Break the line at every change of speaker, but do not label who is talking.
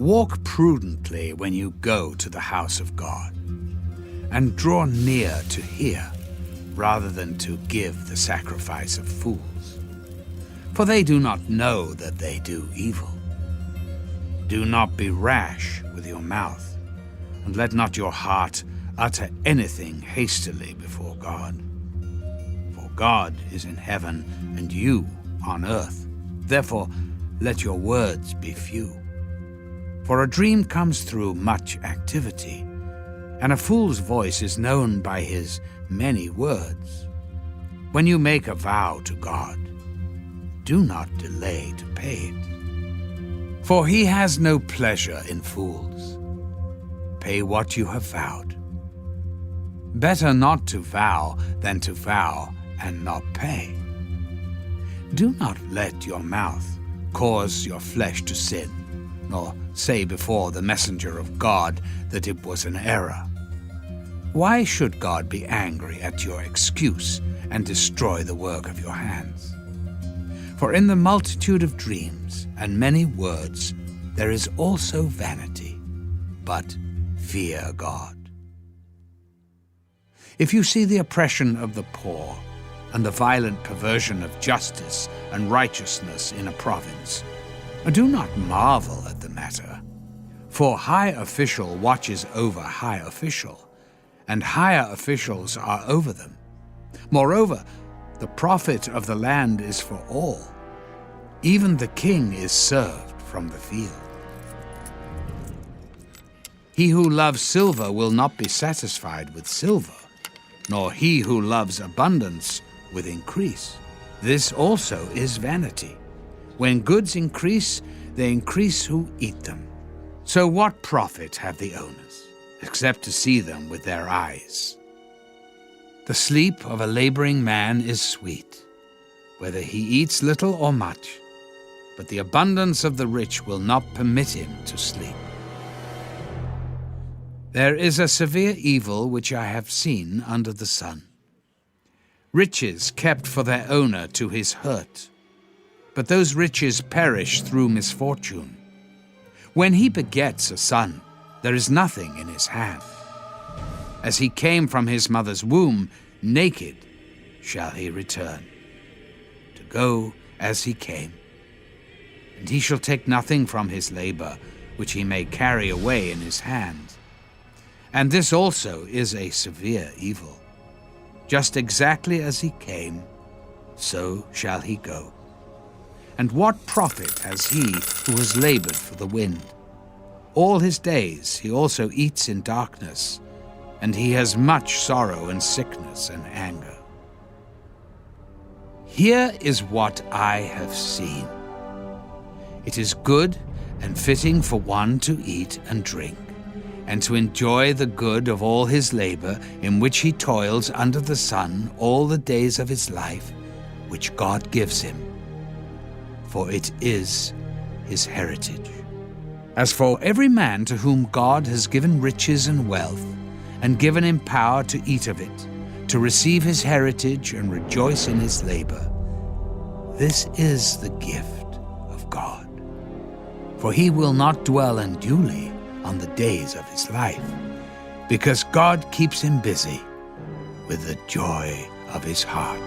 Walk prudently when you go to the house of God, and draw near to hear, rather than to give the sacrifice of fools. For they do not know that they do evil. Do not be rash with your mouth, and let not your heart utter anything hastily before God. For God is in heaven, and you on earth. Therefore, let your words be few. For a dream comes through much activity, and a fool's voice is known by his many words. When you make a vow to God, do not delay to pay it. For he has no pleasure in fools. Pay what you have vowed. Better not to vow than to vow and not pay. Do not let your mouth cause your flesh to sin, nor say before the messenger of God that it was an error. Why should God be angry at your excuse and destroy the work of your hands? For in the multitude of dreams and many words there is also vanity, but fear God. If you see the oppression of the poor and the violent perversion of justice and righteousness in a province, do not marvel at the matter. For high official watches over high official, and higher officials are over them. Moreover, the profit of the land is for all. Even the king is served from the field. He who loves silver will not be satisfied with silver, nor he who loves abundance with increase. This also is vanity. When goods increase, they increase who eat them. So what profit have the owners, except to see them with their eyes? The sleep of a laboring man is sweet, whether he eats little or much, but the abundance of the rich will not permit him to sleep. There is a severe evil which I have seen under the sun. Riches kept for their owner to his hurt, but those riches perish through misfortune. When he begets a son, there is nothing in his hand. As he came from his mother's womb, naked shall he return, to go as he came. And he shall take nothing from his labor, which he may carry away in his hand. And this also is a severe evil. Just exactly as he came, so shall he go. And what profit has he who has labored for the wind? All his days he also eats in darkness, and he has much sorrow and sickness and anger. Here is what I have seen. It is good and fitting for one to eat and drink, and to enjoy the good of all his labor in which he toils under the sun all the days of his life, which God gives him. For it is his heritage. As for every man to whom God has given riches and wealth, and given him power to eat of it, to receive his heritage and rejoice in his labor, this is the gift of God. For he will not dwell unduly on the days of his life, because God keeps him busy with the joy of his heart.